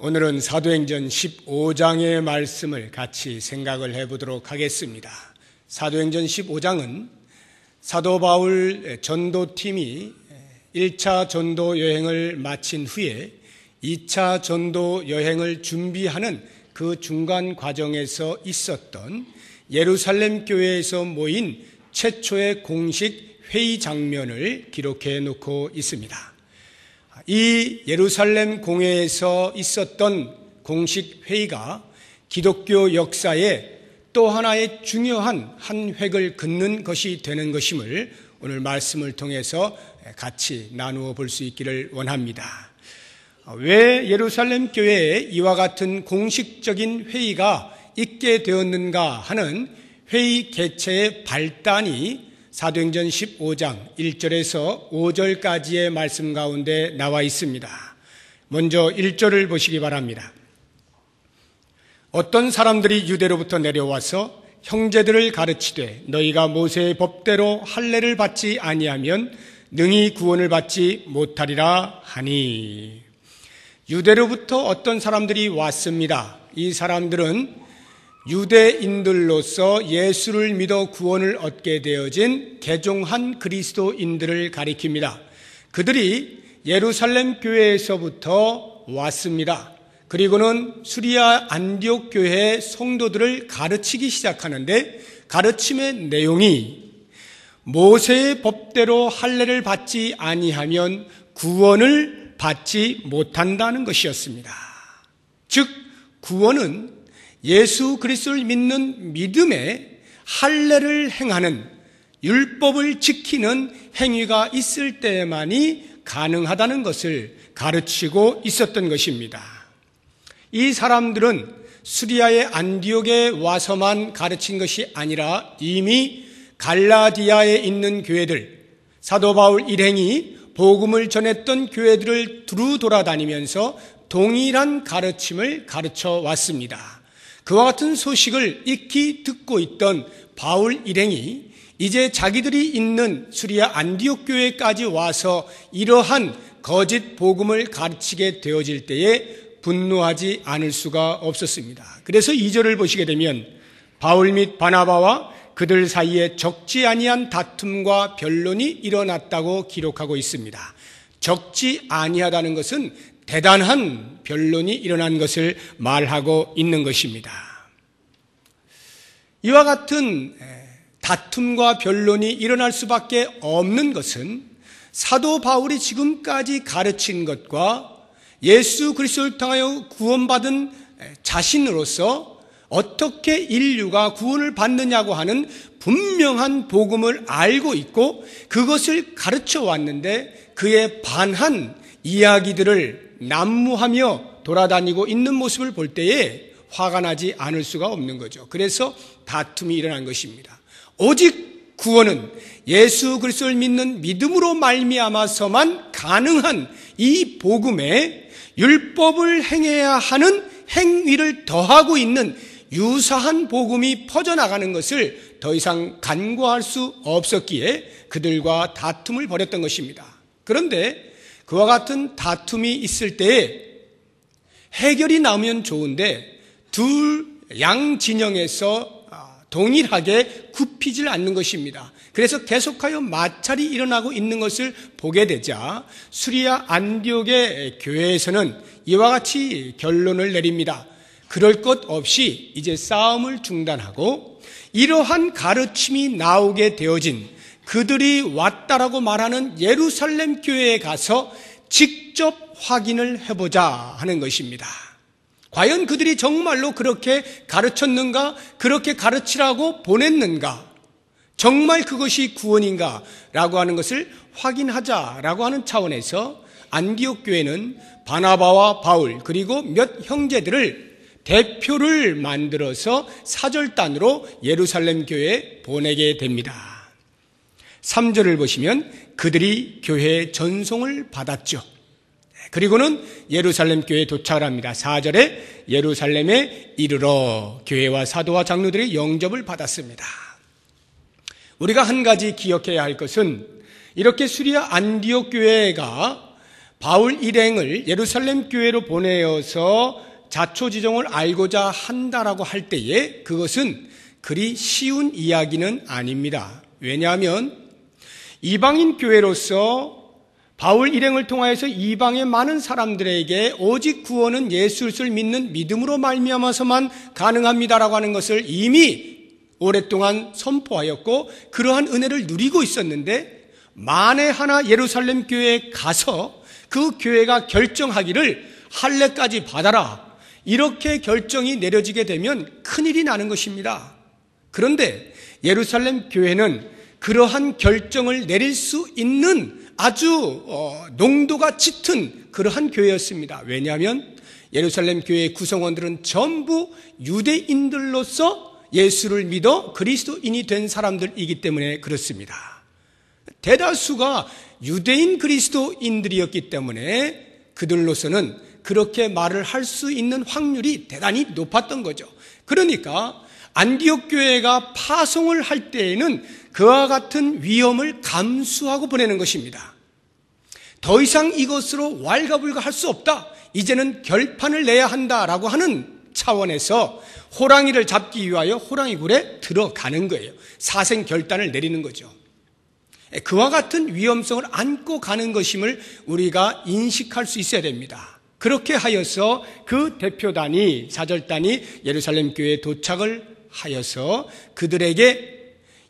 오늘은 사도행전 15장의 말씀을 같이 생각을 해보도록 하겠습니다. 사도행전 15장은 사도 바울 전도팀이 1차 전도 여행을 마친 후에 2차 전도 여행을 준비하는 그 중간 과정에서 있었던 예루살렘 교회에서 모인 최초의 공식 회의 장면을 기록해 놓고 있습니다. 이 예루살렘 공회에서 있었던 공식 회의가 기독교 역사의 또 하나의 중요한 한 획을 긋는 것이 되는 것임을 오늘 말씀을 통해서 같이 나누어 볼 수 있기를 원합니다. 왜 예루살렘 교회에 이와 같은 공식적인 회의가 있게 되었는가 하는 회의 개최의 발단이 사도행전 15장 1절에서 5절까지의 말씀 가운데 나와 있습니다. 먼저 1절을 보시기 바랍니다. 어떤 사람들이 유대로부터 내려와서 형제들을 가르치되 너희가 모세의 법대로 할례를 받지 아니하면 능히 구원을 받지 못하리라 하니. 유대로부터 어떤 사람들이 왔습니다. 이 사람들은 유대인들로서 예수를 믿어 구원을 얻게 되어진 개종한 그리스도인들을 가리킵니다. 그들이 예루살렘 교회에서부터 왔습니다. 그리고는 수리아 안디옥 교회의 성도들을 가르치기 시작하는데 가르침의 내용이 모세의 법대로 할례를 받지 아니하면 구원을 받지 못한다는 것이었습니다. 즉 구원은 예수 그리스도를 믿는 믿음에 할례를 행하는 율법을 지키는 행위가 있을 때만이 가능하다는 것을 가르치고 있었던 것입니다. 이 사람들은 수리아의 안디옥에 와서만 가르친 것이 아니라 이미 갈라디아에 있는 교회들, 사도 바울 일행이 복음을 전했던 교회들을 두루 돌아다니면서 동일한 가르침을 가르쳐 왔습니다. 그와 같은 소식을 익히 듣고 있던 바울 일행이 이제 자기들이 있는 수리아 안디옥 교회까지 와서 이러한 거짓 복음을 가르치게 되어질 때에 분노하지 않을 수가 없었습니다. 그래서 2절을 보시게 되면 바울 및 바나바와 그들 사이에 적지 아니한 다툼과 변론이 일어났다고 기록하고 있습니다. 적지 아니하다는 것은 대단한 변론이 일어난 것을 말하고 있는 것입니다. 이와 같은 다툼과 변론이 일어날 수밖에 없는 것은 사도 바울이 지금까지 가르친 것과 예수 그리스도를 통하여 구원받은 자신으로서 어떻게 인류가 구원을 받느냐고 하는 분명한 복음을 알고 있고 그것을 가르쳐 왔는데 그에 반한 이야기들을 난무하며 돌아다니고 있는 모습을 볼 때에 화가 나지 않을 수가 없는 거죠. 그래서 다툼이 일어난 것입니다. 오직 구원은 예수 그리스도를 믿는 믿음으로 말미암아서만 가능한 이 복음에 율법을 행해야 하는 행위를 더하고 있는 유사한 복음이 퍼져나가는 것을 더 이상 간과할 수 없었기에 그들과 다툼을 벌였던 것입니다. 그런데 그와 같은 다툼이 있을 때에 해결이 나오면 좋은데 양 진영에서 동일하게 굽히질 않는 것입니다. 그래서 계속하여 마찰이 일어나고 있는 것을 보게 되자 수리아 안디옥의 교회에서는 이와 같이 결론을 내립니다. 그럴 것 없이 이제 싸움을 중단하고 이러한 가르침이 나오게 되어진 그들이 왔다라고 말하는 예루살렘 교회에 가서 직접 확인을 해보자 하는 것입니다. 과연 그들이 정말로 그렇게 가르쳤는가? 그렇게 가르치라고 보냈는가? 정말 그것이 구원인가? 라고 하는 것을 확인하자라고 하는 차원에서 안디옥 교회는 바나바와 바울 그리고 몇 형제들을 대표를 만들어서 사절단으로 예루살렘 교회에 보내게 됩니다. 3절을 보시면 그들이 교회의 전송을 받았죠. 그리고는 예루살렘 교회에 도착을 합니다. 4절에 예루살렘에 이르러 교회와 사도와 장로들의 영접을 받았습니다. 우리가 한 가지 기억해야 할 것은 이렇게 수리아 안디옥 교회가 바울 일행을 예루살렘 교회로 보내어서 자초지종을 알고자 한다라고 할 때에 그것은 그리 쉬운 이야기는 아닙니다. 왜냐하면 이방인 교회로서 바울 일행을 통하여서 이방의 많은 사람들에게 오직 구원은 예수를 믿는 믿음으로 말미암아서만 가능합니다라고 하는 것을 이미 오랫동안 선포하였고 그러한 은혜를 누리고 있었는데, 만에 하나 예루살렘 교회에 가서 그 교회가 결정하기를 할례까지 받아라, 이렇게 결정이 내려지게 되면 큰일이 나는 것입니다. 그런데 예루살렘 교회는 그러한 결정을 내릴 수 있는 아주 농도가 짙은 그러한 교회였습니다. 왜냐하면 예루살렘 교회의 구성원들은 전부 유대인들로서 예수를 믿어 그리스도인이 된 사람들이기 때문에 그렇습니다. 대다수가 유대인 그리스도인들이었기 때문에 그들로서는 그렇게 말을 할 수 있는 확률이 대단히 높았던 거죠. 그러니까 안디옥 교회가 파송을 할 때에는 그와 같은 위험을 감수하고 보내는 것입니다. 더 이상 이것으로 왈가불가할 수 없다, 이제는 결판을 내야 한다라고 하는 차원에서 호랑이를 잡기 위하여 호랑이 굴에 들어가는 거예요. 사생 결단을 내리는 거죠. 그와 같은 위험성을 안고 가는 것임을 우리가 인식할 수 있어야 됩니다. 그렇게 하여서 그 대표단이, 사절단이 예루살렘 교회에 도착을 하여서 그들에게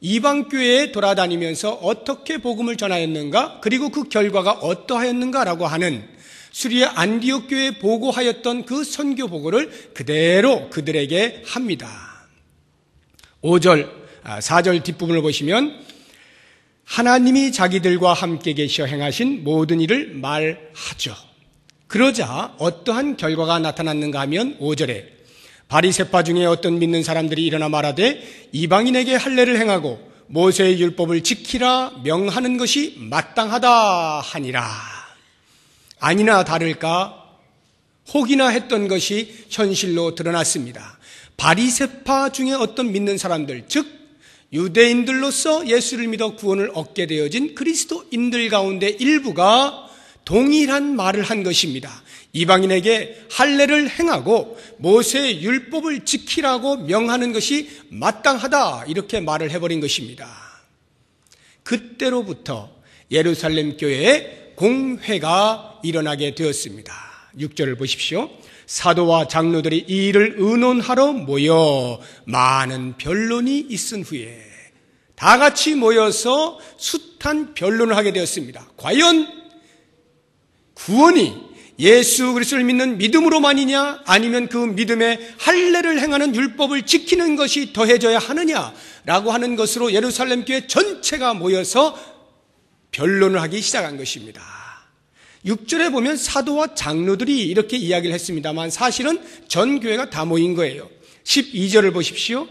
이방교회에 돌아다니면서 어떻게 복음을 전하였는가, 그리고 그 결과가 어떠하였는가라고 하는 수리의 안디옥 교회에 보고하였던 그 선교 보고를 그대로 그들에게 합니다. 4절 뒷부분을 보시면 하나님이 자기들과 함께 계셔 행하신 모든 일을 말하죠. 그러자 어떠한 결과가 나타났는가 하면 5절에 바리새파 중에 어떤 믿는 사람들이 일어나 말하되 이방인에게 할례를 행하고 모세의 율법을 지키라 명하는 것이 마땅하다 하니라. 아니나 다를까 혹이나 했던 것이 현실로 드러났습니다. 바리새파 중에 어떤 믿는 사람들, 즉 유대인들로서 예수를 믿어 구원을 얻게 되어진 그리스도인들 가운데 일부가 동일한 말을 한 것입니다. 이방인에게 할례를 행하고 모세의 율법을 지키라고 명하는 것이 마땅하다, 이렇게 말을 해버린 것입니다. 그때로부터 예루살렘 교회에 공회가 일어나게 되었습니다. 6절을 보십시오. 사도와 장로들이 이 일을 의논하러 모여 많은 변론이 있은 후에 다 같이 모여서 숱한 변론을 하게 되었습니다. 과연 구원이 예수 그리스도를 믿는 믿음으로만이냐, 아니면 그 믿음에 할례를 행하는 율법을 지키는 것이 더해져야 하느냐라고 하는 것으로 예루살렘 교회 전체가 모여서 변론을 하기 시작한 것입니다. 6절에 보면 사도와 장로들이 이렇게 이야기를 했습니다만 사실은 전 교회가 다 모인 거예요. 12절을 보십시오.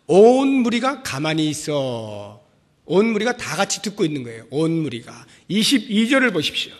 온 무리가 가만히 있어. 온 무리가 다 같이 듣고 있는 거예요. 온 무리가. 22절을 보십시오.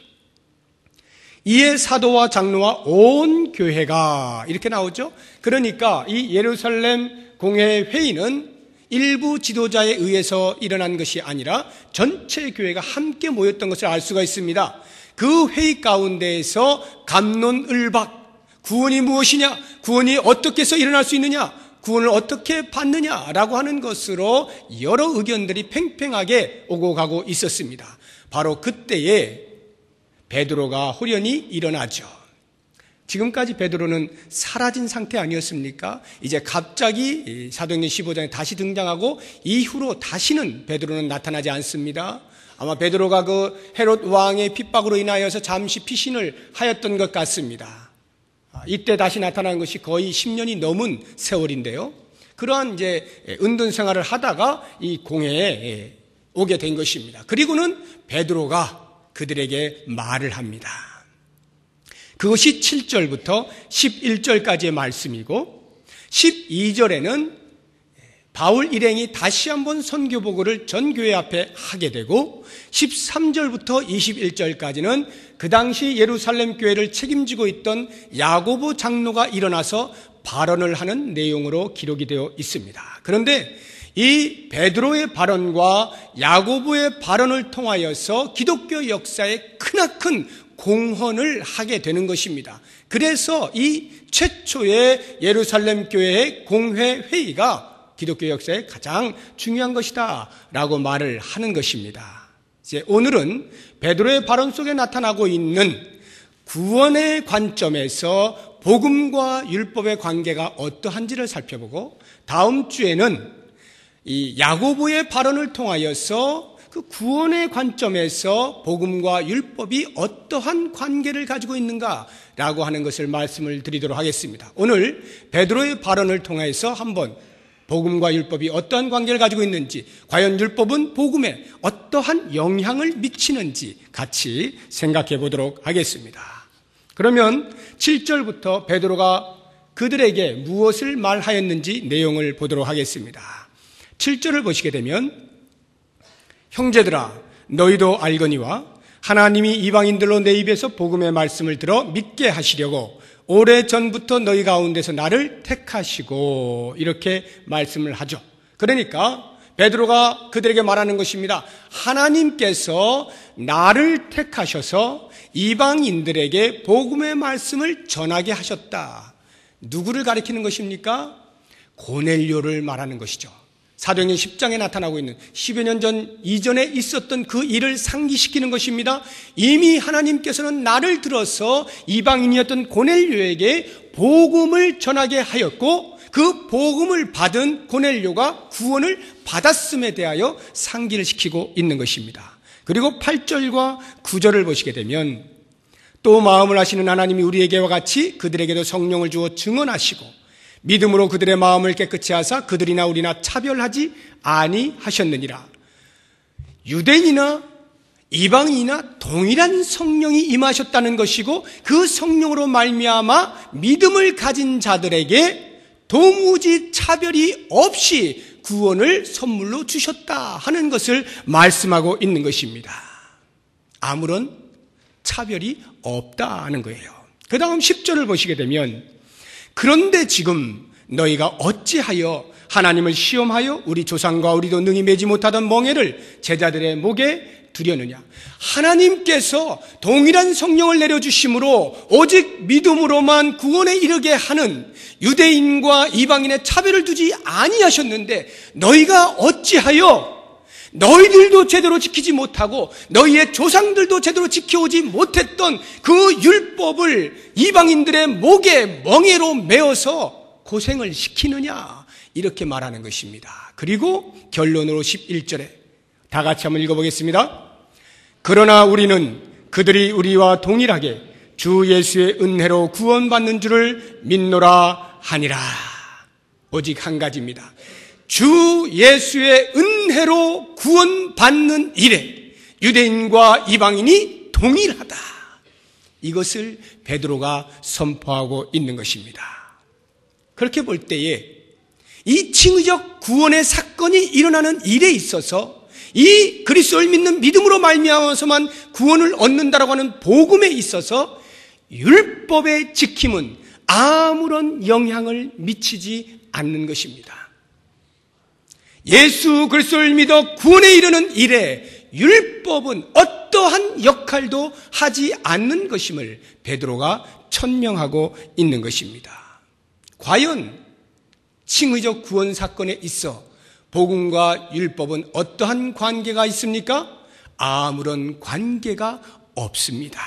이에 사도와 장로와 온 교회가, 이렇게 나오죠. 그러니까 이 예루살렘 공회 회의는 일부 지도자에 의해서 일어난 것이 아니라 전체 교회가 함께 모였던 것을 알 수가 있습니다. 그 회의 가운데에서 갑론을박, 구원이 무엇이냐, 구원이 어떻게 해서 일어날 수 있느냐, 구원을 어떻게 받느냐라고 하는 것으로 여러 의견들이 팽팽하게 오고 가고 있었습니다. 바로 그때에 베드로가 호련히 일어나죠. 지금까지 베드로는 사라진 상태 아니었습니까? 이제 갑자기 사도행전 15장에 다시 등장하고 이후로 다시는 베드로는 나타나지 않습니다. 아마 베드로가 그 헤롯 왕의 핍박으로 인하여서 잠시 피신을 하였던 것 같습니다. 이때 다시 나타난 것이 거의 10년이 넘은 세월인데요. 그러한 이제 은둔 생활을 하다가 이 공회에 오게 된 것입니다. 그리고는 베드로가 그들에게 말을 합니다. 그것이 7절부터 11절까지의 말씀이고 12절에는 바울 일행이 다시 한번 선교 보고를 전 교회 앞에 하게 되고 13절부터 21절까지는 그 당시 예루살렘 교회를 책임지고 있던 야고보 장로가 일어나서 발언을 하는 내용으로 기록이 되어 있습니다. 그런데 이 베드로의 발언과 야고보의 발언을 통하여서 기독교 역사에 크나큰 공헌을 하게 되는 것입니다. 그래서 이 최초의 예루살렘 교회의 공회 회의가 기독교 역사에 가장 중요한 것이다 라고 말을 하는 것입니다. 이제 오늘은 베드로의 발언 속에 나타나고 있는 구원의 관점에서 복음과 율법의 관계가 어떠한지를 살펴보고, 다음 주에는 이 야고보의 발언을 통하여서 그 구원의 관점에서 복음과 율법이 어떠한 관계를 가지고 있는가라고 하는 것을 말씀을 드리도록 하겠습니다. 오늘 베드로의 발언을 통해서 한번 복음과 율법이 어떠한 관계를 가지고 있는지, 과연 율법은 복음에 어떠한 영향을 미치는지 같이 생각해 보도록 하겠습니다. 그러면 7절부터 베드로가 그들에게 무엇을 말하였는지 내용을 보도록 하겠습니다. 7절을 보시게 되면, 형제들아 너희도 알거니와 하나님이 이방인들로 내 입에서 복음의 말씀을 들어 믿게 하시려고 오래전부터 너희 가운데서 나를 택하시고, 이렇게 말씀을 하죠. 그러니까 베드로가 그들에게 말하는 것입니다. 하나님께서 나를 택하셔서 이방인들에게 복음의 말씀을 전하게 하셨다. 누구를 가리키는 것입니까? 고넬료를 말하는 것이죠. 사도행전 10장에 나타나고 있는 10여 년 전 이전에 있었던 그 일을 상기시키는 것입니다. 이미 하나님께서는 나를 들어서 이방인이었던 고넬료에게 복음을 전하게 하였고, 그 복음을 받은 고넬료가 구원을 받았음에 대하여 상기를 시키고 있는 것입니다. 그리고 8절과 9절을 보시게 되면, 또 마음을 아시는 하나님이 우리에게와 같이 그들에게도 성령을 주어 증언하시고 믿음으로 그들의 마음을 깨끗이 하사 그들이나 우리나 차별하지 아니하셨느니라. 유대인이나 이방인이나 동일한 성령이 임하셨다는 것이고, 그 성령으로 말미암아 믿음을 가진 자들에게 도무지 차별이 없이 구원을 선물로 주셨다 하는 것을 말씀하고 있는 것입니다. 아무런 차별이 없다는 거예요. 그 다음 10절을 보시게 되면, 그런데 지금 너희가 어찌하여 하나님을 시험하여 우리 조상과 우리도 능히 매지 못하던 멍에를 제자들의 목에 두려느냐. 하나님께서 동일한 성령을 내려주심으로 오직 믿음으로만 구원에 이르게 하는 유대인과 이방인의 차별을 두지 아니하셨는데, 너희가 어찌하여 너희들도 제대로 지키지 못하고 너희의 조상들도 제대로 지켜오지 못했던 그 율법을 이방인들의 목에 멍에로 메어서 고생을 시키느냐, 이렇게 말하는 것입니다. 그리고 결론으로 11절에 다 같이 한번 읽어보겠습니다. 그러나 우리는 그들이 우리와 동일하게 주 예수의 은혜로 구원받는 줄을 믿노라 하니라. 오직 한 가지입니다. 주 예수의 은혜로 구원받는 일에 유대인과 이방인이 동일하다. 이것을 베드로가 선포하고 있는 것입니다. 그렇게 볼 때에 이 칭의적 구원의 사건이 일어나는 일에 있어서 이 그리스도를 믿는 믿음으로 말미암아서만 구원을 얻는다라고 하는 복음에 있어서 율법의 지킴은 아무런 영향을 미치지 않는 것입니다. 예수 그리스도를 믿어 구원에 이르는 일에 율법은 어떠한 역할도 하지 않는 것임을 베드로가 천명하고 있는 것입니다. 과연 칭의적 구원 사건에 있어 복음과 율법은 어떠한 관계가 있습니까? 아무런 관계가 없습니다.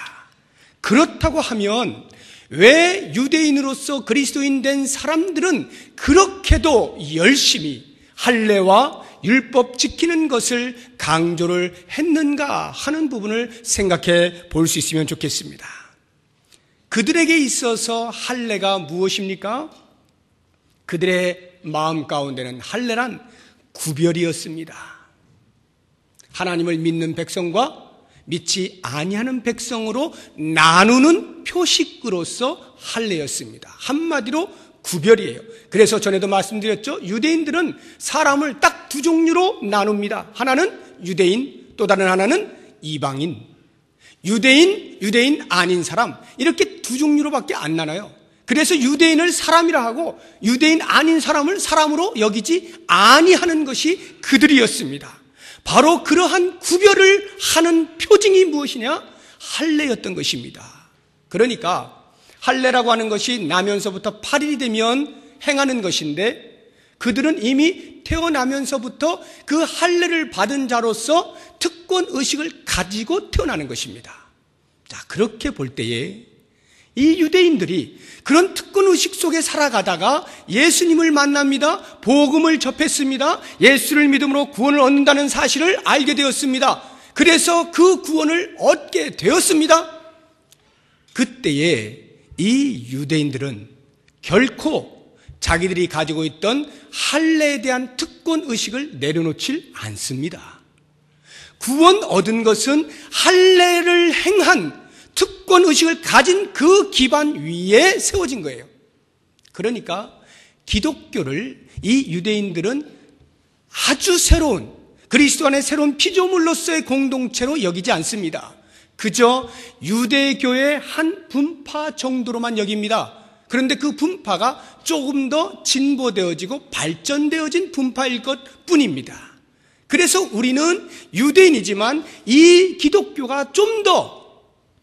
그렇다고 하면 왜 유대인으로서 그리스도인 된 사람들은 그렇게도 열심히 할례와 율법 지키는 것을 강조를 했는가 하는 부분을 생각해 볼 수 있으면 좋겠습니다. 그들에게 있어서 할례가 무엇입니까? 그들의 마음 가운데는 할례란 구별이었습니다. 하나님을 믿는 백성과 믿지 아니하는 백성으로 나누는 표식으로서 할례였습니다. 한마디로 구별이에요. 그래서 전에도 말씀드렸죠. 유대인들은 사람을 딱 두 종류로 나눕니다. 하나는 유대인, 또 다른 하나는 이방인. 유대인 아닌 사람, 이렇게 두 종류로밖에 안 나눠요. 그래서 유대인을 사람이라 하고 유대인 아닌 사람을 사람으로 여기지 아니하는 것이 그들이었습니다. 바로 그러한 구별을 하는 표징이 무엇이냐? 할례였던 것입니다. 그러니까 할례라고 하는 것이 나면서부터 8일이 되면 행하는 것인데 그들은 이미 태어나면서부터 그 할례를 받은 자로서 특권 의식을 가지고 태어나는 것입니다. 자, 그렇게 볼 때에 이 유대인들이 그런 특권 의식 속에 살아가다가 예수님을 만납니다. 복음을 접했습니다. 예수를 믿음으로 구원을 얻는다는 사실을 알게 되었습니다. 그래서 그 구원을 얻게 되었습니다. 그때에 이 유대인들은 결코 자기들이 가지고 있던 할례에 대한 특권 의식을 내려놓질 않습니다. 구원 얻은 것은 할례를 행한 특권 의식을 가진 그 기반 위에 세워진 거예요. 그러니까 기독교를 이 유대인들은 아주 새로운 그리스도 안의 새로운 피조물로서의 공동체로 여기지 않습니다. 그저 유대교의 한 분파 정도로만 여깁니다. 그런데 그 분파가 조금 더 진보되어지고 발전되어진 분파일 것 뿐입니다. 그래서 우리는 유대인이지만 이 기독교가 좀 더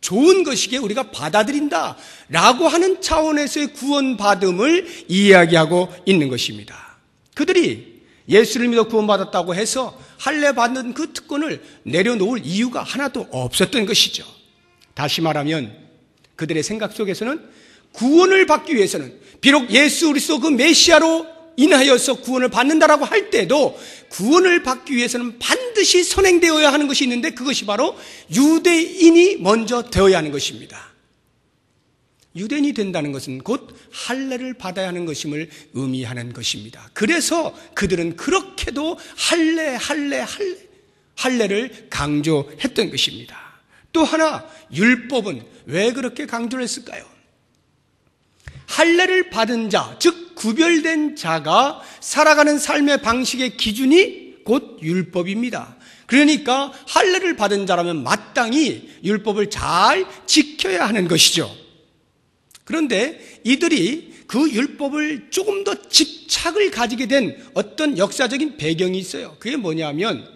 좋은 것이기에 우리가 받아들인다 라고 하는 차원에서의 구원받음을 이야기하고 있는 것입니다. 그들이 예수를 믿어 구원받았다고 해서 할례 받는 그 특권을 내려놓을 이유가 하나도 없었던 것이죠. 다시 말하면 그들의 생각 속에서는 구원을 받기 위해서는 비록 예수 그리스도 그 메시아로 인하여서 구원을 받는다라고 할 때도 구원을 받기 위해서는 반드시 선행되어야 하는 것이 있는데 그것이 바로 유대인이 먼저 되어야 하는 것입니다. 유대인이 된다는 것은 곧 할례를 받아야 하는 것임을 의미하는 것입니다. 그래서 그들은 그렇게도 할례를 강조했던 것입니다. 또 하나 율법은 왜 그렇게 강조를 했을까요? 할례를 받은 자, 즉 구별된 자가 살아가는 삶의 방식의 기준이 곧 율법입니다. 그러니까 할례를 받은 자라면 마땅히 율법을 잘 지켜야 하는 것이죠. 그런데 이들이 그 율법을 조금 더 집착을 가지게 된 어떤 역사적인 배경이 있어요. 그게 뭐냐면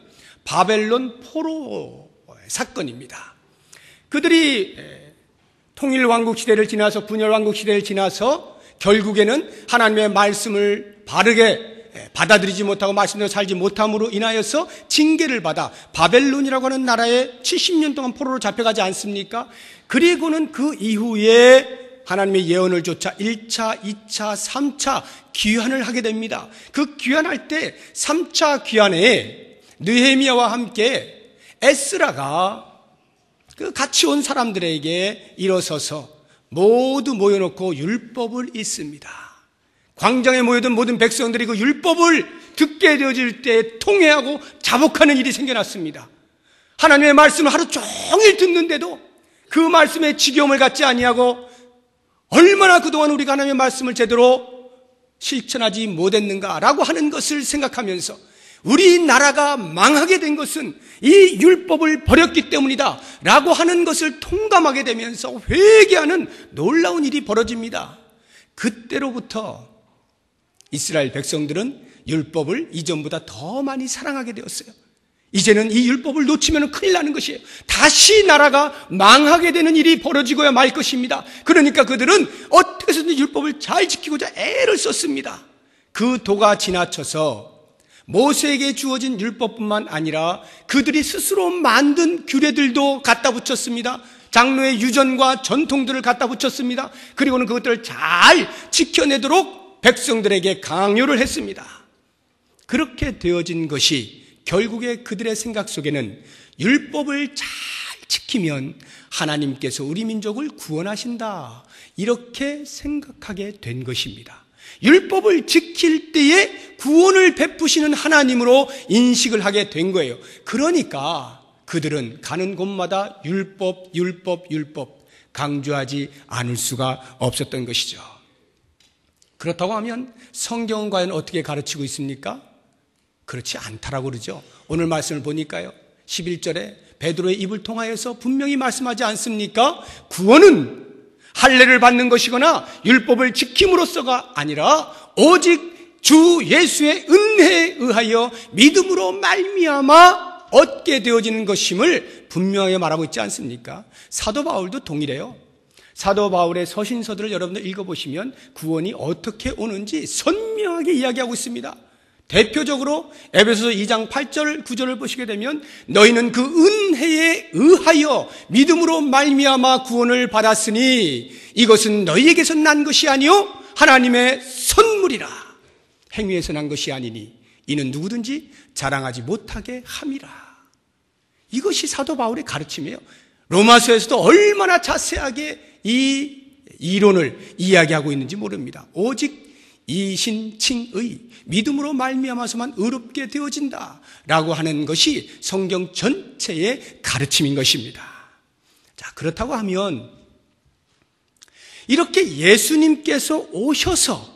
바벨론 포로 사건입니다. 그들이 통일왕국 시대를 지나서 분열왕국 시대를 지나서 결국에는 하나님의 말씀을 바르게 받아들이지 못하고 말씀대로 살지 못함으로 인하여서 징계를 받아 바벨론이라고 하는 나라에 70년 동안 포로로 잡혀가지 않습니까? 그리고는 그 이후에 하나님의 예언을 좇아 1차, 2차, 3차 귀환을 하게 됩니다. 그 귀환할 때 3차 귀환에 느헤미야와 함께 에스라가 그 같이 온 사람들에게 일어서서 모두 모여놓고 율법을 읽습니다. 광장에 모여든 모든 백성들이 그 율법을 듣게 되어질 때 통회하고 자복하는 일이 생겨났습니다. 하나님의 말씀을 하루 종일 듣는데도 그 말씀에 지겨움을 갖지 아니하고 얼마나 그동안 우리가 하나님의 말씀을 제대로 실천하지 못했는가라고 하는 것을 생각하면서 우리나라가 망하게 된 것은 이 율법을 버렸기 때문이다 라고 하는 것을 통감하게 되면서 회개하는 놀라운 일이 벌어집니다. 그때로부터 이스라엘 백성들은 율법을 이전보다 더 많이 사랑하게 되었어요. 이제는 이 율법을 놓치면 큰일 나는 것이에요. 다시 나라가 망하게 되는 일이 벌어지고야 말 것입니다. 그러니까 그들은 어떻게 해서든 율법을 잘 지키고자 애를 썼습니다. 그 도가 지나쳐서 모세에게 주어진 율법뿐만 아니라 그들이 스스로 만든 규례들도 갖다 붙였습니다. 장로의 유전과 전통들을 갖다 붙였습니다. 그리고는 그것들을 잘 지켜내도록 백성들에게 강요를 했습니다. 그렇게 되어진 것이 결국에 그들의 생각 속에는 율법을 잘 지키면 하나님께서 우리 민족을 구원하신다 이렇게 생각하게 된 것입니다. 율법을 지킬 때에 구원을 베푸시는 하나님으로 인식을 하게 된 거예요. 그러니까 그들은 가는 곳마다 율법 강조하지 않을 수가 없었던 것이죠. 그렇다고 하면 성경은 과연 어떻게 가르치고 있습니까? 그렇지 않다라고 그러죠. 오늘 말씀을 보니까요. 11절에 베드로의 입을 통하여서 분명히 말씀하지 않습니까? 구원은 할례를 받는 것이거나 율법을 지킴으로써가 아니라 오직 주 예수의 은혜에 의하여 믿음으로 말미암아 얻게 되어지는 것임을 분명하게 말하고 있지 않습니까? 사도 바울도 동일해요. 사도 바울의 서신서들을 여러분들 읽어보시면 구원이 어떻게 오는지 선명하게 이야기하고 있습니다. 대표적으로 에베소서 2장 8절 9절을 보시게 되면 너희는 그 은혜에 의하여 믿음으로 말미암아 구원을 받았으니 이것은 너희에게서 난 것이 아니요 하나님의 선물이라. 행위에서 난 것이 아니니 이는 누구든지 자랑하지 못하게 함이라. 이것이 사도 바울의 가르침이에요. 로마서에서도 얼마나 자세하게 이 이론을 이야기하고 있는지 모릅니다. 오직 이신칭의 믿음으로 말미암아서만 의롭게 되어진다라고 하는 것이 성경 전체의 가르침인 것입니다. 자, 그렇다고 하면 이렇게 예수님께서 오셔서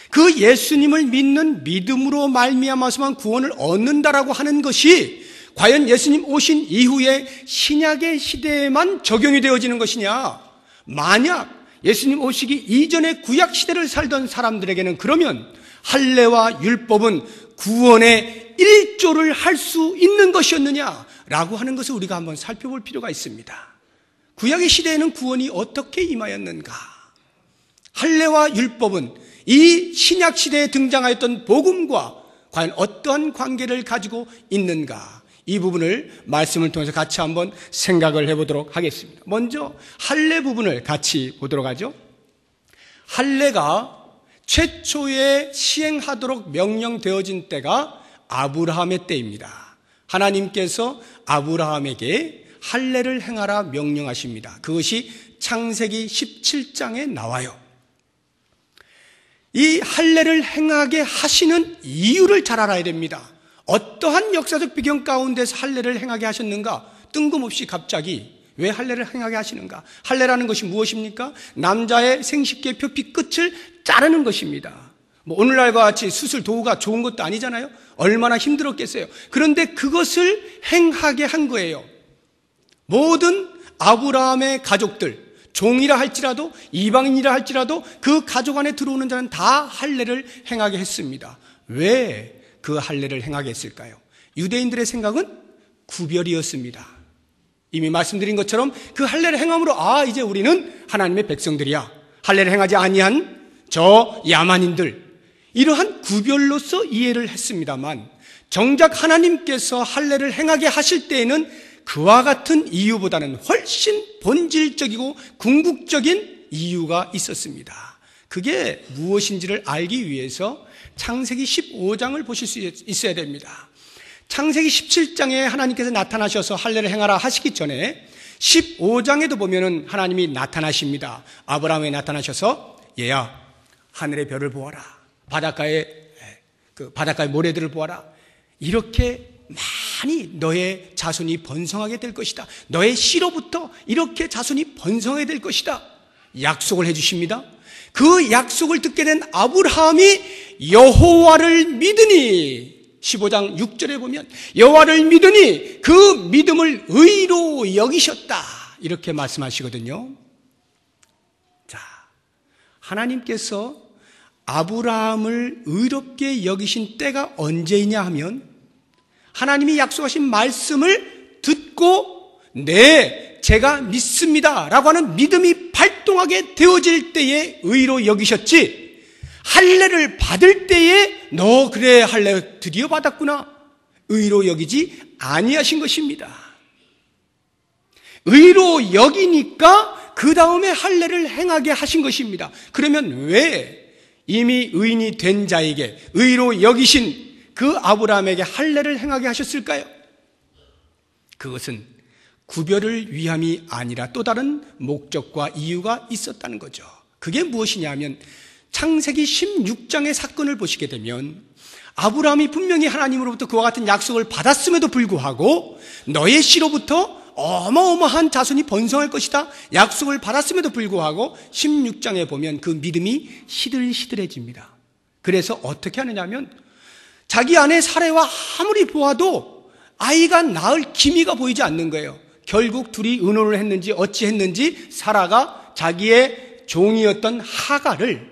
그 예수님을 믿는 믿음으로 말미암아서만 구원을 얻는다라고 하는 것이 과연 예수님 오신 이후에 신약의 시대에만 적용이 되어지는 것이냐? 만약 예수님 오시기 이전의 구약 시대를 살던 사람들에게는 그러면 할례와 율법은 구원의 일조를 할 수 있는 것이었느냐라고 하는 것을 우리가 한번 살펴볼 필요가 있습니다. 구약의 시대에는 구원이 어떻게 임하였는가? 할례와 율법은 이 신약 시대에 등장하였던 복음과 과연 어떠한 관계를 가지고 있는가? 이 부분을 말씀을 통해서 같이 한번 생각을 해보도록 하겠습니다. 먼저 할례 부분을 같이 보도록 하죠. 할례가 최초에 시행하도록 명령되어진 때가 아브라함의 때입니다. 하나님께서 아브라함에게 할례를 행하라 명령하십니다. 그것이 창세기 17장에 나와요. 이 할례를 행하게 하시는 이유를 잘 알아야 됩니다. 어떠한 역사적 배경 가운데서 할례를 행하게 하셨는가? 뜬금없이 갑자기 왜 할례를 행하게 하시는가? 할례라는 것이 무엇입니까? 남자의 생식기의 표피 끝을 자르는 것입니다. 오늘날과 같이 수술 도구가 좋은 것도 아니잖아요. 얼마나 힘들었겠어요. 그런데 그것을 행하게 한 거예요. 모든 아브라함의 가족들, 종이라 할지라도 이방인이라 할지라도 그 가족 안에 들어오는 자는 다 할례를 행하게 했습니다. 왜 그 할례를 행하게 했을까요? 유대인들의 생각은 구별이었습니다. 이미 말씀드린 것처럼 그 할례를 행함으로 이제 우리는 하나님의 백성들이야. 할례를 행하지 아니한 저 야만인들, 이러한 구별로서 이해를 했습니다만 정작 하나님께서 할례를 행하게 하실 때에는 그와 같은 이유보다는 훨씬 본질적이고 궁극적인 이유가 있었습니다. 그게 무엇인지를 알기 위해서 창세기 15장을 보실 수 있어야 됩니다. 창세기 17장에 하나님께서 나타나셔서 할례를 행하라 하시기 전에 15장에도 보면은 하나님이 나타나십니다. 아브라함에 나타나셔서 얘야, 하늘의 별을 보아라. 바닷가의 모래들을 보아라. 이렇게 많이 너의 자손이 번성하게 될 것이다. 너의 씨로부터 이렇게 자손이 번성하게 될 것이다. 약속을 해주십니다. 그 약속을 듣게 된 아브라함이 여호와를 믿으니 15장 6절에 보면 여호와를 믿으니 그 믿음을 의로 여기셨다. 이렇게 말씀하시거든요. 자, 하나님께서 아브라함을 의롭게 여기신 때가 언제이냐 하면 하나님이 약속하신 말씀을 듣고 제가 믿습니다 라고 하는 믿음이 발동하게 되어질 때에 의로 여기셨지, 할례를 받을 때에 너 그래 할례 드디어 받았구나 의로 여기지 아니하신 것입니다. 의로 여기니까 그 다음에 할례를 행하게 하신 것입니다. 그러면 왜 이미 의인이 된 자에게 의로 여기신 그 아브라함에게 할례를 행하게 하셨을까요? 그것은 구별을 위함이 아니라 또 다른 목적과 이유가 있었다는 거죠. 그게 무엇이냐 하면 창세기 16장의 사건을 보시게 되면 아브라함이 분명히 하나님으로부터 그와 같은 약속을 받았음에도 불구하고 너의 씨로부터 어마어마한 자손이 번성할 것이다 약속을 받았음에도 불구하고 16장에 보면 그 믿음이 시들시들해집니다. 그래서 어떻게 하느냐 하면 자기 아내 사레와 아무리 보아도 아이가 낳을 기미가 보이지 않는 거예요. 결국 둘이 의논을 했는지 어찌했는지 사라가 자기의 종이었던 하가를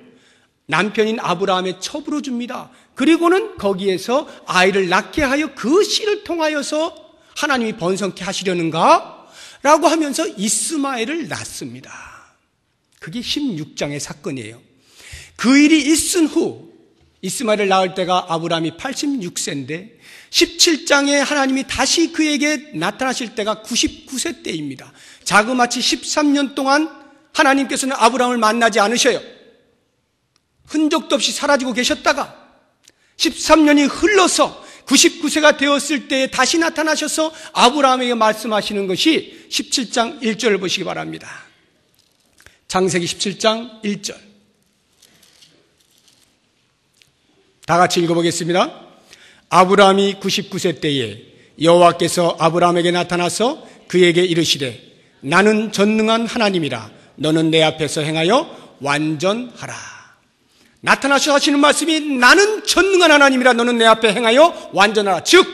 남편인 아브라함의 첩으로 줍니다. 그리고는 거기에서 아이를 낳게 하여 그 씨를 통하여서 하나님이 번성케 하시려는가? 라고 하면서 이스마엘을 낳습니다. 그게 16장의 사건이에요. 그 일이 있은 후 이스마엘을 낳을 때가 아브라함이 86세인데 17장에 하나님이 다시 그에게 나타나실 때가 99세 때입니다. 자그마치 13년 동안 하나님께서는 아브라함을 만나지 않으셔요. 흔적도 없이 사라지고 계셨다가 13년이 흘러서 99세가 되었을 때에 다시 나타나셔서 아브라함에게 말씀하시는 것이 17장 1절을 보시기 바랍니다. 창세기 17장 1절. 다 같이 읽어보겠습니다. 아브라함이 99세 때에 여호와께서 아브라함에게 나타나서 그에게 이르시되 나는 전능한 하나님이라 너는 내 앞에서 행하여 완전하라. 나타나셔서 하시는 말씀이 나는 전능한 하나님이라 너는 내 앞에 행하여 완전하라. 즉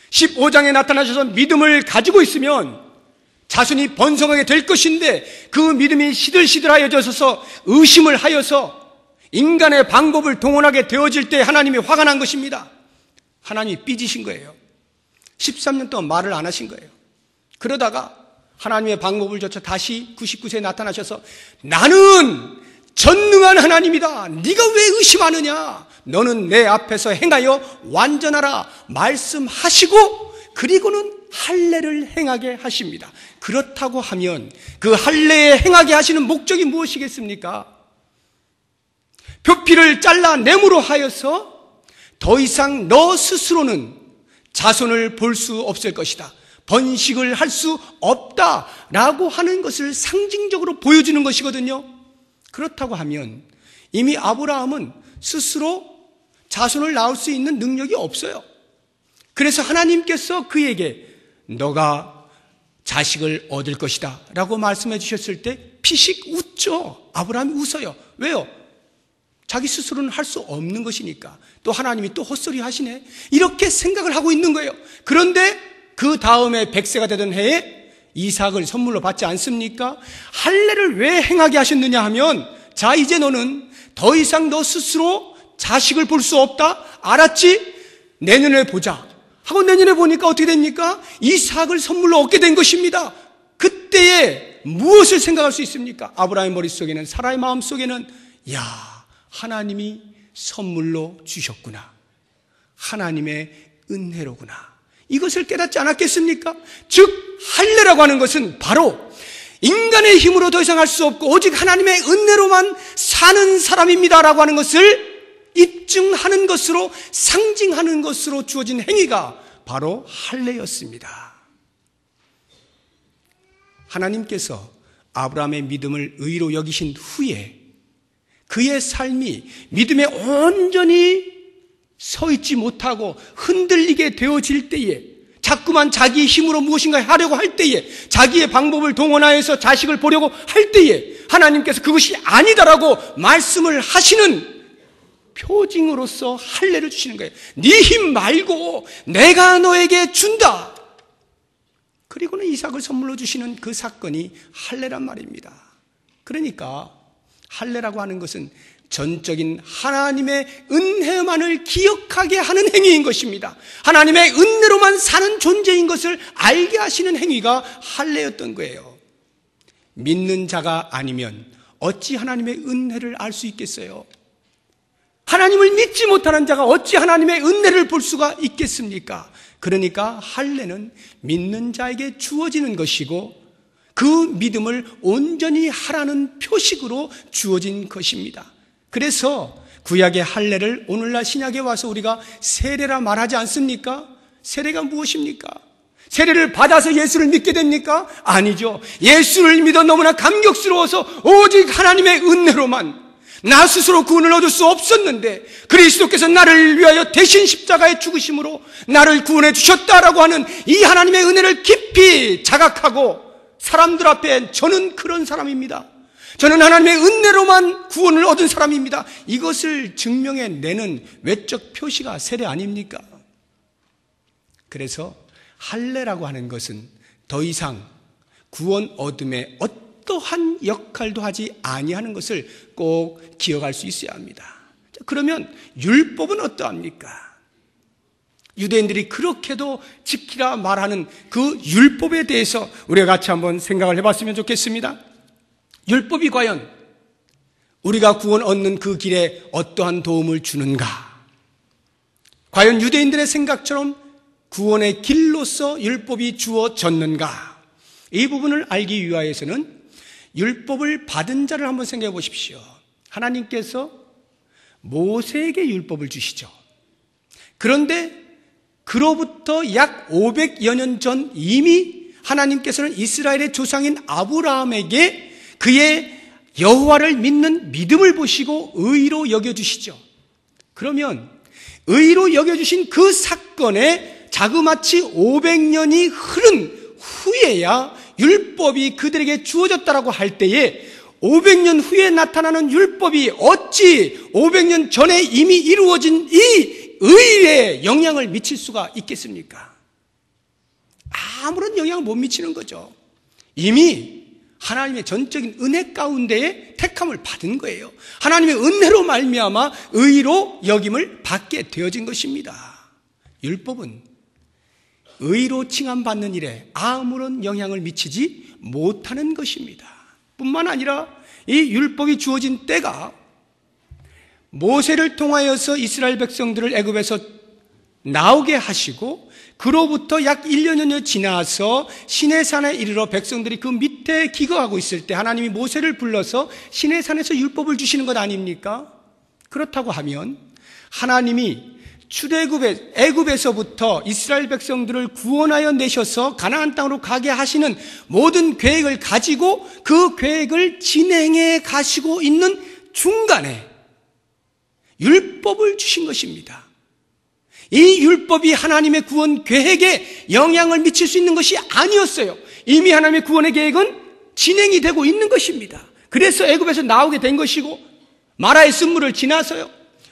15장에 나타나셔서 믿음을 가지고 있으면 자손이 번성하게 될 것인데 그 믿음이 시들시들하여져서 의심을 하여서 인간의 방법을 동원하게 되어질 때 하나님이 화가 난 것입니다. 하나님이 삐지신 거예요. 13년 동안 말을 안 하신 거예요. 그러다가 하나님의 방법을 좇아 다시 99세에 나타나셔서 나는 전능한 하나님이다. 네가 왜 의심하느냐? 너는 내 앞에서 행하여 완전하라 말씀하시고 그리고는 할례를 행하게 하십니다. 그렇다고 하면 그 할례에 행하게 하시는 목적이 무엇이겠습니까? 표피를 잘라 내므로 하여서 더 이상 너 스스로는 자손을 볼 수 없을 것이다. 번식을 할 수 없다라고 하는 것을 상징적으로 보여주는 것이거든요. 그렇다고 하면 이미 아브라함은 스스로 자손을 낳을 수 있는 능력이 없어요. 그래서 하나님께서 그에게 너가 자식을 얻을 것이다 라고 말씀해 주셨을 때 피식 웃죠. 아브라함이 웃어요. 왜요? 자기 스스로는 할 수 없는 것이니까. 또 하나님이 또 헛소리 하시네. 이렇게 생각을 하고 있는 거예요. 그런데 그 다음에 100세가 되던 해에 이삭을 선물로 받지 않습니까? 할례를 왜 행하게 하셨느냐 하면 자 이제 너는 더 이상 너 스스로 자식을 볼 수 없다. 알았지? 내년에 보자 하고 내년에 보니까 어떻게 됩니까? 이삭을 선물로 얻게 된 것입니다. 그때에 무엇을 생각할 수 있습니까? 아브라함의 머릿속에는, 사라의 마음속에는 야, 하나님이 선물로 주셨구나. 하나님의 은혜로구나. 이것을 깨닫지 않았겠습니까? 즉 할례라고 하는 것은 바로 인간의 힘으로 더 이상 할 수 없고 오직 하나님의 은혜로만 사는 사람입니다라고 하는 것을 입증하는 것으로, 상징하는 것으로 주어진 행위가 바로 할례였습니다. 하나님께서 아브라함의 믿음을 의로 여기신 후에 그의 삶이 믿음에 온전히 서 있지 못하고 흔들리게 되어질 때에, 자꾸만 자기의 힘으로 무엇인가 하려고 할 때에, 자기의 방법을 동원하여서 자식을 보려고 할 때에 하나님께서 그것이 아니다라고 말씀을 하시는 표징으로서 할례를 주시는 거예요. 네 힘 말고 내가 너에게 준다. 그리고는 이삭을 선물로 주시는 그 사건이 할례란 말입니다. 그러니까 할례라고 하는 것은 전적인 하나님의 은혜만을 기억하게 하는 행위인 것입니다. 하나님의 은혜로만 사는 존재인 것을 알게 하시는 행위가 할례였던 거예요. 믿는 자가 아니면 어찌 하나님의 은혜를 알 수 있겠어요? 하나님을 믿지 못하는 자가 어찌 하나님의 은혜를 볼 수가 있겠습니까? 그러니까 할례는 믿는 자에게 주어지는 것이고 그 믿음을 온전히 하라는 표식으로 주어진 것입니다. 그래서 구약의 할례를 오늘날 신약에 와서 우리가 세례라 말하지 않습니까? 세례가 무엇입니까? 세례를 받아서 예수를 믿게 됩니까? 아니죠. 예수를 믿어 너무나 감격스러워서 오직 하나님의 은혜로만, 나 스스로 구원을 얻을 수 없었는데 그리스도께서 나를 위하여 대신 십자가에 죽으심으로 나를 구원해 주셨다라고 하는 이 하나님의 은혜를 깊이 자각하고 사람들 앞에 저는 그런 사람입니다. 저는 하나님의 은혜로만 구원을 얻은 사람입니다. 이것을 증명해내는 외적 표시가 세례 아닙니까? 그래서 할례라고 하는 것은 더 이상 구원 얻음에 어떠한 역할도 하지 아니하는 것을 꼭 기억할 수 있어야 합니다. 그러면 율법은 어떠합니까? 유대인들이 그렇게도 지키라 말하는 그 율법에 대해서 우리가 같이 한번 생각을 해봤으면 좋겠습니다. 율법이 과연 우리가 구원 얻는 그 길에 어떠한 도움을 주는가? 과연 유대인들의 생각처럼 구원의 길로서 율법이 주어졌는가? 이 부분을 알기 위하여서는 율법을 받은 자를 한번 생각해 보십시오. 하나님께서 모세에게 율법을 주시죠. 그런데 그로부터 약 500여 년 전 이미 하나님께서는 이스라엘의 조상인 아브라함에게 그의 여호와를 믿는 믿음을 보시고 의로 여겨주시죠. 그러면 의로 여겨주신 그 사건에 자그마치 500년이 흐른 후에야 율법이 그들에게 주어졌다라고 할 때에 500년 후에 나타나는 율법이 어찌 500년 전에 이미 이루어진 이 의에 영향을 미칠 수가 있겠습니까? 아무런 영향을 못 미치는 거죠. 이미 하나님의 전적인 은혜 가운데에 택함을 받은 거예요. 하나님의 은혜로 말미암아 의로 여김을 받게 되어진 것입니다. 율법은 의로 칭함받는 일에 아무런 영향을 미치지 못하는 것입니다. 뿐만 아니라 이 율법이 주어진 때가 모세를 통하여서 이스라엘 백성들을 애굽에서 나오게 하시고 그로부터 약 1년여 지나서 시내산에 이르러 백성들이 그 밑에 기거하고 있을 때 하나님이 모세를 불러서 시내산에서 율법을 주시는 것 아닙니까? 그렇다고 하면 하나님이 애굽에서부터 이스라엘 백성들을 구원하여 내셔서 가나안 땅으로 가게 하시는 모든 계획을 가지고 그 계획을 진행해 가시고 있는 중간에 율법을 주신 것입니다. 이 율법이 하나님의 구원 계획에 영향을 미칠 수 있는 것이 아니었어요. 이미 하나님의 구원의 계획은 진행이 되고 있는 것입니다. 그래서 애굽에서 나오게 된 것이고 마라의 쓴물을 지나서요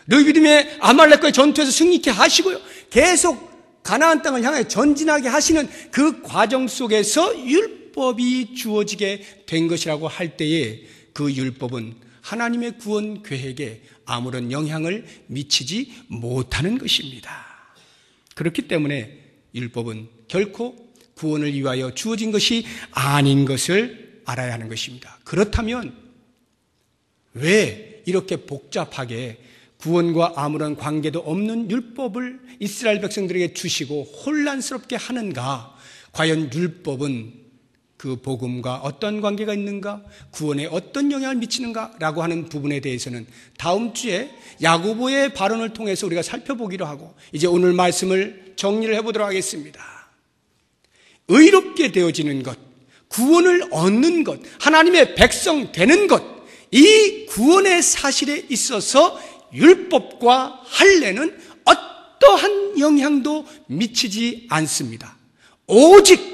르비딤의 아말렉과의 전투에서 승리케 하시고요 계속 가나안 땅을 향해 전진하게 하시는 그 과정 속에서 율법이 주어지게 된 것이라고 할 때에 그 율법은 하나님의 구원 계획에 아무런 영향을 미치지 못하는 것입니다. 그렇기 때문에 율법은 결코 구원을 위하여 주어진 것이 아닌 것을 알아야 하는 것입니다. 그렇다면 왜 이렇게 복잡하게 구원과 아무런 관계도 없는 율법을 이스라엘 백성들에게 주시고 혼란스럽게 하는가? 과연 율법은 그 복음과 어떤 관계가 있는가? 구원에 어떤 영향을 미치는가? 라고 하는 부분에 대해서는 다음 주에 야고보의 발언을 통해서 우리가 살펴보기로 하고 이제 오늘 말씀을 정리를 해보도록 하겠습니다. 의롭게 되어지는 것, 구원을 얻는 것, 하나님의 백성 되는 것, 이 구원의 사실에 있어서 율법과 할례는 어떠한 영향도 미치지 않습니다. 오직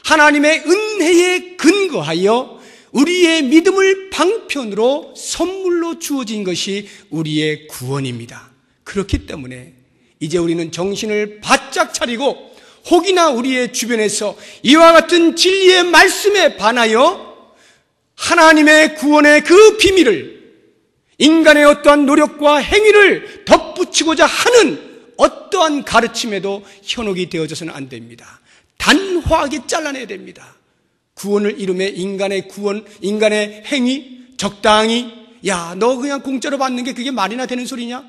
하나님의 은혜에 근거하여 우리의 믿음을 방편으로 선물로 주어진 것이 우리의 구원입니다. 그렇기 때문에 이제 우리는 정신을 바짝 차리고 혹이나 우리의 주변에서 이와 같은 진리의 말씀에 반하여 하나님의 구원의 그 비밀을 인간의 어떠한 노력과 행위를 덧붙이고자 하는 어떠한 가르침에도 현혹이 되어져서는 안 됩니다. 단호하게 잘라내야 됩니다. 구원을 이루며 인간의 구원, 인간의 행위, 적당히 야, 너 그냥 공짜로 받는 게 그게 말이나 되는 소리냐?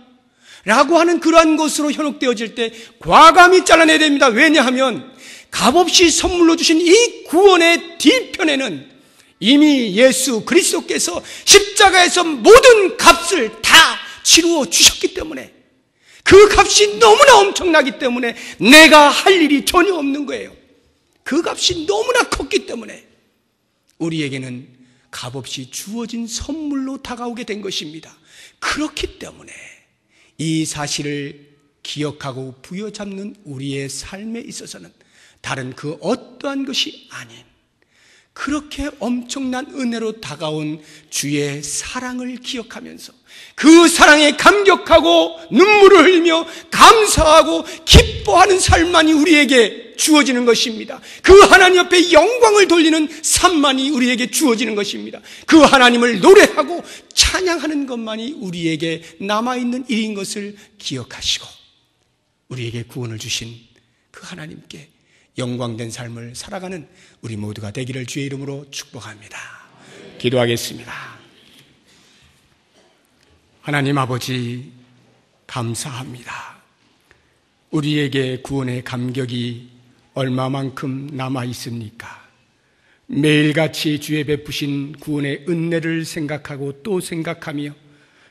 라고 하는 그러한 것으로 현혹되어질 때 과감히 잘라내야 됩니다. 왜냐하면 값없이 선물로 주신 이 구원의 뒤편에는 이미 예수 그리스도께서 십자가에서 모든 값을 다 치루어 주셨기 때문에 그 값이 너무나 엄청나기 때문에 내가 할 일이 전혀 없는 거예요. 그 값이 너무나 컸기 때문에 우리에게는 값없이 주어진 선물로 다가오게 된 것입니다. 그렇기 때문에 이 사실을 기억하고 부여잡는 우리의 삶에 있어서는 다른 그 어떠한 것이 아닌 그렇게 엄청난 은혜로 다가온 주의 사랑을 기억하면서 그 사랑에 감격하고 눈물을 흘리며 감사하고 기뻐하는 삶만이 우리에게 주어지는 것입니다. 그 하나님 앞에 영광을 돌리는 삶만이 우리에게 주어지는 것입니다. 그 하나님을 노래하고 찬양하는 것만이 우리에게 남아있는 일인 것을 기억하시고 우리에게 구원을 주신 그 하나님께 영광된 삶을 살아가는 우리 모두가 되기를 주의 이름으로 축복합니다. 기도하겠습니다. 하나님 아버지, 감사합니다. 우리에게 구원의 감격이 얼마만큼 남아있습니까? 매일같이 주의 베푸신 구원의 은혜를 생각하고 또 생각하며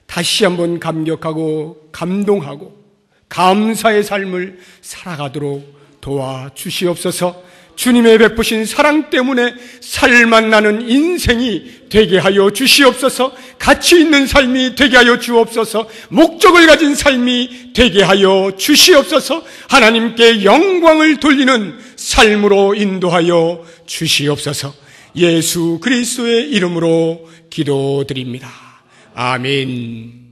다시 한번 감격하고 감동하고 감사의 삶을 살아가도록 도와주시옵소서. 주님의 베푸신 사랑 때문에 살만 나는 인생이 되게 하여 주시옵소서. 가치 있는 삶이 되게 하여 주옵소서. 목적을 가진 삶이 되게 하여 주시옵소서. 하나님께 영광을 돌리는 삶으로 인도하여 주시옵소서. 예수 그리스도의 이름으로 기도드립니다. 아멘.